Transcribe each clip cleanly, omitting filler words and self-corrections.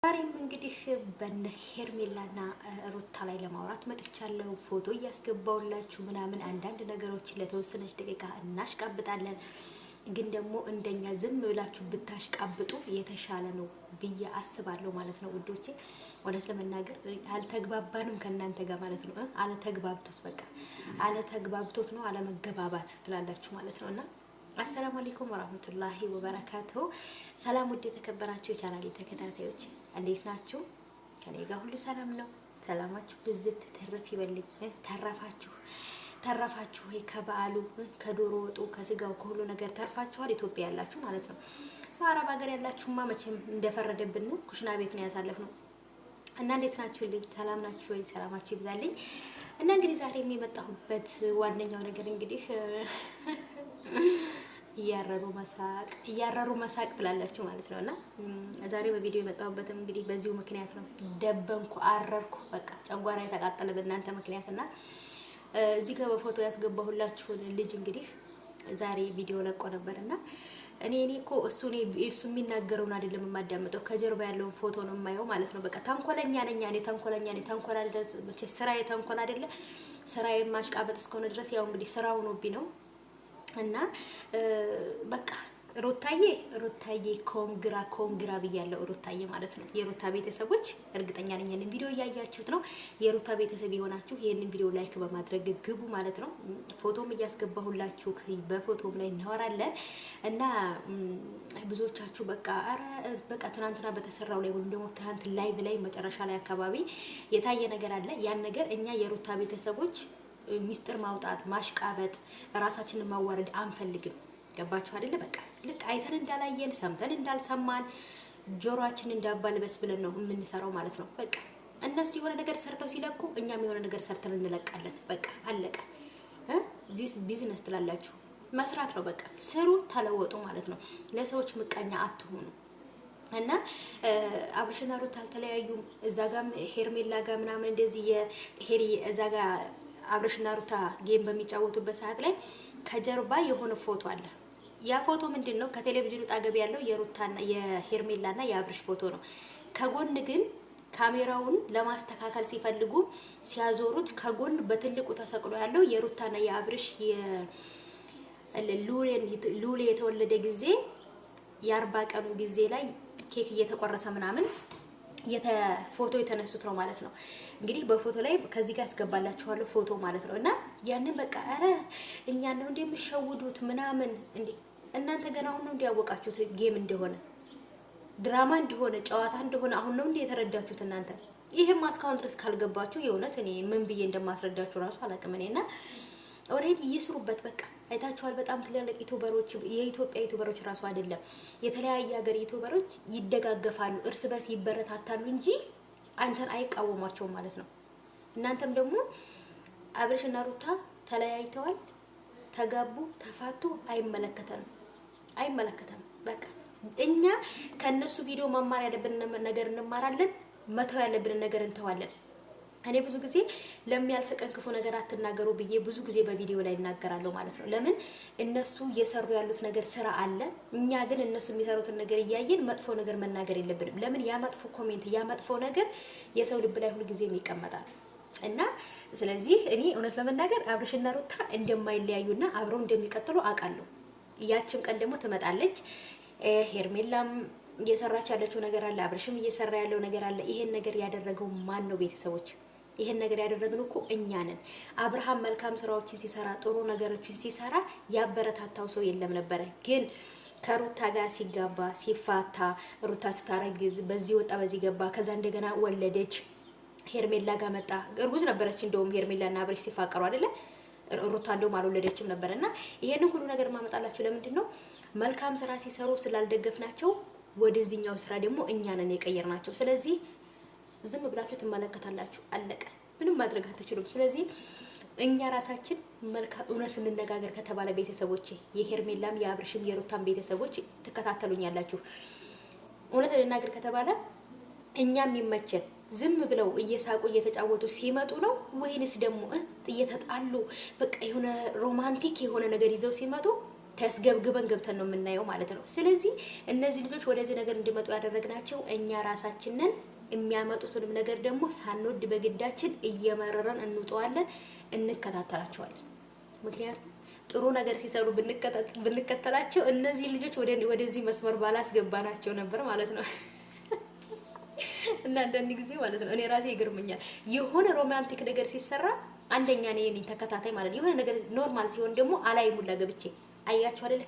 ዛሬም እንግዲህ በነ ሄርሜላና ሩታ ላይ ለማውራት መጥቻለሁ። ፎቶ እያስገባውላችሁ ምናምን አንዳንድ ነገሮች ለተወሰነች ደቂቃ እናሽቃብጣለን። ግን ደግሞ እንደኛ ዝም ብላችሁ ብታሽቃብጡ የተሻለ ነው ብዬ አስባለሁ ማለት ነው ውዶቼ። እውነት ለመናገር አልተግባባንም ከእናንተ ጋር ማለት ነው። አለተግባብቶት በቃ አለተግባብቶት ነው አለመገባባት ትላላችሁ ማለት ነውና አሰላሙ አለይኩም ወራህመቱላሂ ወበረካቱሁ። ሰላም ውድ የተከበራችሁ የቻናሌ ተከታታዮች እንዴት ናችሁ? ከኔ ጋር ሁሉ ሰላም ነው። ሰላማችሁ ብዝት ተረፍ ይበልኝ። ተረፋችሁ ወይ ከበዓሉ ከዶሮ ወጡ ከስጋው ከሁሉ ነገር ተርፋችኋል? ኢትዮጵያ ያላችሁ ማለት ነው። በአረብ ሀገር ያላችሁማ መቼም እንደፈረደብን ነው። ኩሽና ቤት ነው ያሳለፍነው እና እንዴት ናችሁልኝ? ሰላም ናችሁ ወይ? ሰላማችሁ ይብዛልኝ። እና እንግዲህ ዛሬ የመጣሁበት ዋነኛው ነገር እንግዲህ እያረሩ መሳቅ ትላላችሁ ማለት ነውና ዛሬ በቪዲዮ የመጣሁበትም እንግዲህ በዚሁ ምክንያት ነው። ደበንኩ፣ አረርኩ፣ በቃ ጨጓራ የተቃጠለ በእናንተ ምክንያትና እዚህ ጋር በፎቶ ያስገባሁላችሁን ልጅ እንግዲህ ዛሬ ቪዲዮ ለቆ ነበርና እኔ እኮ እሱ የሚናገረውን አይደለም የማዳምጠው ከጀርባ ያለውን ፎቶ ነው የማየው ማለት ነው። በቃ ተንኮለኛ ነኝ እኔ ተንኮል አይደለም መቼ ስራዬ ተንኮል አይደለ? ስራዬ ማሽቃበጥ እስከሆነ ድረስ ያው እንግዲህ ስራው ሆኖብኝ ነው። እና በቃ ሩታዬ ኮንግራ ብያለሁ። ሩታዬ ማለት ነው የሩታ ቤተሰቦች እርግጠኛ ነኝ ይሄንን ቪዲዮ እያያችሁት ነው። የሩታ ቤተሰብ የሆናችሁ ይሄንን ቪዲዮ ላይክ በማድረግ ግቡ ማለት ነው። ፎቶም እያስገባሁላችሁ በፎቶም ላይ እናወራለን እና ብዙዎቻችሁ በቃ ትናንትና በተሰራው ላይ ወይም ደግሞ ትናንት ላይቭ ላይ መጨረሻ ላይ አካባቢ የታየ ነገር አለ። ያን ነገር እኛ የሩታ ቤተሰቦች ሚስጥር ማውጣት ማሽቃበጥ ራሳችንን ማዋረድ አንፈልግም። ገባችሁ አይደለ? በቃ ልክ አይተን እንዳላየን ሰምተን እንዳልሰማን ጆሮአችን እንዳባልበስ ብለን ነው የምንሰራው ማለት ነው። በቃ እነሱ የሆነ ነገር ሰርተው ሲለቁ እኛም የሆነ ነገር ሰርተን እንለቃለን። በቃ አለቀ። ዚስ ቢዝነስ ትላላችሁ፣ መስራት ነው። በቃ ስሩ፣ ተለወጡ ማለት ነው። ለሰዎች ምቀኛ አትሆኑ። እና አብርሽና ሩታ አልተለያዩም። እዛ ጋም ሄርሜላ ጋር ምናምን እንደዚህ የሄሪ እዛ ጋር አብርሽና ሩታ ጌም በሚጫወቱበት ሰዓት ላይ ከጀርባ የሆነ ፎቶ አለ። ያ ፎቶ ምንድነው? ከቴሌቪዥኑ ጣገብ ያለው የሩታና የሄርሜላና የአብርሽ ፎቶ ነው። ከጎን ግን ካሜራውን ለማስተካከል ሲፈልጉ ሲያዞሩት ከጎን በትልቁ ተሰቅሎ ያለው የሩታና የአብርሽ ሉሌ የተወለደ ጊዜ የ40 ቀኑ ጊዜ ላይ ኬክ እየተቆረሰ ምናምን ፎቶ የተነሱት ነው ማለት ነው። እንግዲህ በፎቶ ላይ ከዚህ ጋር አስገባላችኋለሁ ፎቶ ማለት ነው። እና ያንን በቃ አረ እኛ ነው እንደምትሸውዱት ምናምን እንዴ! እናንተ ገና አሁን ነው እንዲያወቃችሁት ጌም እንደሆነ ድራማ እንደሆነ ጨዋታ እንደሆነ አሁን ነው እንዴ የተረዳችሁት እናንተ። ይሄም እስካሁን ድረስ ካልገባችሁ የእውነት እኔ ምን ብዬ እንደማስረዳችሁ ራሱ አላውቅም። እኔና ኦሬዲ ይስሩበት በቃ አይታችኋል። በጣም ትላልቅ ዩቲዩበሮች የኢትዮጵያ ዩቲዩበሮች ራሱ አይደለም የተለያየ ሀገር ዩቲዩበሮች ይደጋገፋሉ፣ እርስ በርስ ይበረታታሉ እንጂ አንተን አይቃወሟቸውም ማለት ነው። እናንተም ደግሞ አብርሽና ሩታ ተለያይተዋል፣ ተጋቡ፣ ተፋቱ፣ አይመለከተንም። በቃ እኛ ከነሱ ቪዲዮ መማር ያለብን ነገር እንማራለን፣ መተው ያለብን ነገር እንተዋለን። እኔ ብዙ ጊዜ ለሚያልፍ ቀን ክፉ ነገር አትናገሩ ብዬ ብዙ ጊዜ በቪዲዮ ላይ እናገራለሁ ማለት ነው። ለምን እነሱ እየሰሩ ያሉት ነገር ስራ አለ። እኛ ግን እነሱ የሚሰሩትን ነገር እያየን መጥፎ ነገር መናገር የለብንም። ለምን ያ መጥፎ ኮሜንት ያ መጥፎ ነገር የሰው ልብ ላይ ሁሉ ጊዜ ይቀመጣል። እና ስለዚህ እኔ እውነት ለመናገር አብርሽና ሩታ እንደማይለያዩና አብረው እንደሚቀጥሉ አውቃለሁ። ያቺም ቀን ደግሞ ትመጣለች። ሄርሜላም እየሰራች ያለችው ነገር አለ፣ አብርሽም እየሰራ ያለው ነገር አለ። ይሄን ነገር ያደረገው ማን ነው? ቤተሰቦች ይሄን ነገር ያደረግነው እኮ እኛ ነን። አብርሃም መልካም ስራዎችን ሲሰራ ጥሩ ነገሮችን ሲሰራ ያበረታታው ሰው የለም ነበረ። ግን ከሩታ ጋር ሲጋባ ሲፋታ፣ ሩታ ስታረግዝ በዚህ ወጣ በዚህ ገባ፣ ከዛ እንደገና ወለደች። ሄርሜላ ጋር መጣ። እርጉዝ ነበረች እንደውም ሄርሜላና አብርሽ ሲፋቀሩ አይደለ? ሩታ እንደውም አልወለደችም ነበርና ይሄንን ሁሉ ነገር ማመጣላችሁ ለምንድን ነው? መልካም ስራ ሲሰሩ ስላልደገፍናቸው ወደዚህኛው ስራ ደግሞ እኛ ነን የቀየርናቸው። ስለዚህ ዝም ብላችሁ ትመለከታላችሁ። አለቀ። ምንም ማድረግ አትችሉም። ስለዚህ እኛ ራሳችን መልካም እውነት እንነጋገር ከተባለ ቤተሰቦቼ የሄርሜላም የአብርሽም የሩታም ቤተሰቦች ትከታተሉኛላችሁ። እውነት እንነጋገር ከተባለ እኛም ይመቸን ዝም ብለው እየሳቁ እየተጫወቱ ሲመጡ ነው ወይንስ ደግሞ እየተጣሉ በቃ የሆነ ሮማንቲክ የሆነ ነገር ይዘው ሲመጡ ተስገብግበን ገብተን ነው የምናየው ማለት ነው። ስለዚህ እነዚህ ልጆች ወደዚህ ነገር እንዲመጡ ያደረግናቸው እኛ ራሳችንን የሚያመጡትንም ነገር ደግሞ ሳንወድ በግዳችን እየመረረን እንውጠዋለን፣ እንከታተላቸዋለን። ምክንያቱም ጥሩ ነገር ሲሰሩ ብንከተላቸው እነዚህ ልጆች ወደዚህ መስመር ባላስገባናቸው ነበር ማለት ነው። እና አንዳንድ ጊዜ ማለት ነው እኔ ራሴ ይገርመኛል። የሆነ ሮማንቲክ ነገር ሲሰራ አንደኛ ነኝ ተከታታይ ማለት ነው። የሆነ ነገር ኖርማል ሲሆን ደግሞ አላይ ሙላ ገብቼ አያችሁ አይደል?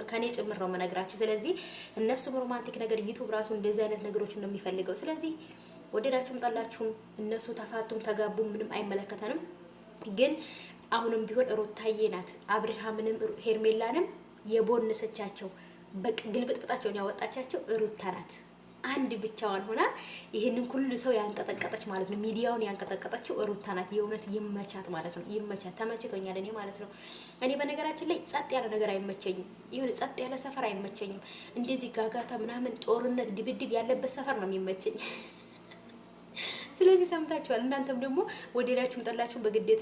ከኔ ጭምር ነው መነግራችሁ። ስለዚህ እነሱም ሮማንቲክ ነገር ዩቲዩብ ራሱ እንደዚህ አይነት ነገሮችን ነው የሚፈልገው። ስለዚህ ወደዳችሁም ጠላችሁም እነሱ ተፋቱም ተጋቡም ምንም አይመለከተንም። ግን አሁንም ቢሆን ሩታዬ ናት አብርሃምንም ሄርሜላንም የቦነሰቻቸው በቃ ግልብጥብጣቸውን ያወጣቻቸው ሩታ ናት። አንድ ብቻዋን ሆና ይሄንን ሁሉ ሰው ያንቀጠቀጠች ማለት ነው። ሚዲያውን ያንቀጠቀጠችው ሩታ ናት። የእውነት ይመቻት ማለት ነው። ይመቻት። ተመችቶኛል እኔ ማለት ነው። እኔ በነገራችን ላይ ጸጥ ያለ ነገር አይመቸኝም። ይሁን ጸጥ ያለ ሰፈር አይመቸኝም። እንደዚህ ጋጋታ ምናምን ጦርነት ድብድብ ያለበት ሰፈር ነው የሚመቸኝ። ስለዚህ ሰምታችኋል። እናንተም ደግሞ ወደዳችሁም ጠላችሁም በግዴታ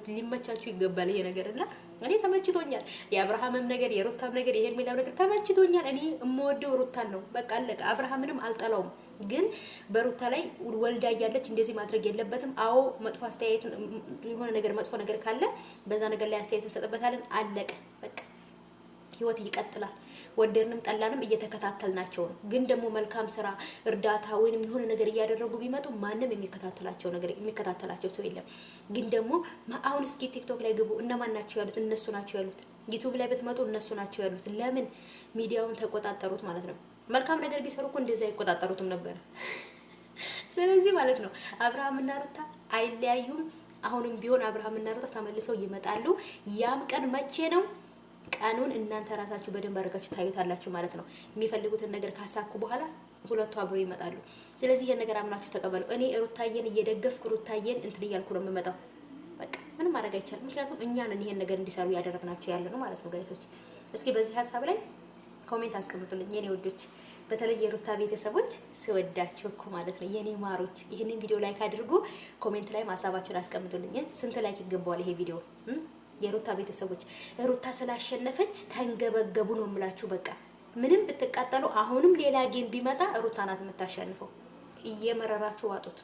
ሊመቻችሁ ይገባል ይሄ ነገር እና እኔ ተመችቶኛል። የአብርሃምም ነገር የሩታም ነገር የሄርሜላም ነገር ተመችቶኛል። እኔ የምወደው ሩታን ነው። በቃ አለቀ። አብርሃምንም አልጠላውም። ግን በሩታ ላይ ወልዳ እያለች እንደዚህ ማድረግ የለበትም። አዎ መጥፎ አስተያየት የሆነ ነገር መጥፎ ነገር ካለ በዛ ነገር ላይ አስተያየት እንሰጥበታለን። አለቀ በቃ። ህይወት ይቀጥላል። ወደድንም ጠላንም እየተከታተልናቸው ነው። ግን ደግሞ መልካም ስራ እርዳታ ወይንም የሆነ ነገር እያደረጉ ቢመጡ ማንም የሚከታተላቸው ሰው የለም። ግን ደግሞ አሁን እስኪ ቲክቶክ ላይ ግቡ። እነማን ናቸው ያሉት? እነሱ ናቸው ያሉት። ዩቲዩብ ላይ ብትመጡ እነሱ ናቸው ያሉት። ለምን ሚዲያውን ተቆጣጠሩት ማለት ነው። መልካም ነገር ቢሰሩ እኮ እንደዛ አይቆጣጠሩትም ነበር። ስለዚህ ማለት ነው አብርሃምና ሩታ አይለያዩም። አሁንም ቢሆን አብርሃምና ሩታ ተመልሰው ይመጣሉ። ያም ቀን መቼ ነው? ቀኑን እናንተ ራሳችሁ በደንብ አድርጋችሁ ታዩታላችሁ ማለት ነው። የሚፈልጉትን ነገር ካሳኩ በኋላ ሁለቱ አብሮ ይመጣሉ። ስለዚህ ይሄን ነገር አምናችሁ ተቀበሉ። እኔ ሩታዬን እየደገፍኩ ሩታዬን እንትን እያልኩ ነው የምመጣው። በቃ ምንም ማድረግ አይቻልም። ምክንያቱም እኛን ይሄን ነገር እንዲሰሩ ያደረግናቸው ያለ ነው ማለት ነው። ጋይሶች እስኪ በዚህ ሀሳብ ላይ ኮሜንት አስቀምጡልኝ የኔ ወዶች፣ በተለይ የሩታ ቤተሰቦች ስወዳቸው እኮ ማለት ነው የኔ ማሮች። ይሄንን ቪዲዮ ላይክ አድርጉ፣ ኮሜንት ላይ ሀሳባችሁን አስቀምጡልኝ። ስንት ላይክ ይገባዋል ይሄ ቪዲዮ? የሩታ ቤተሰቦች ሩታ ስላሸነፈች ተንገበገቡ ነው የምላችሁ። በቃ ምንም ብትቃጠሉ አሁንም ሌላ ጌም ቢመጣ ሩታ ናት የምታሸንፈው። እየመረራችሁ ዋጡት።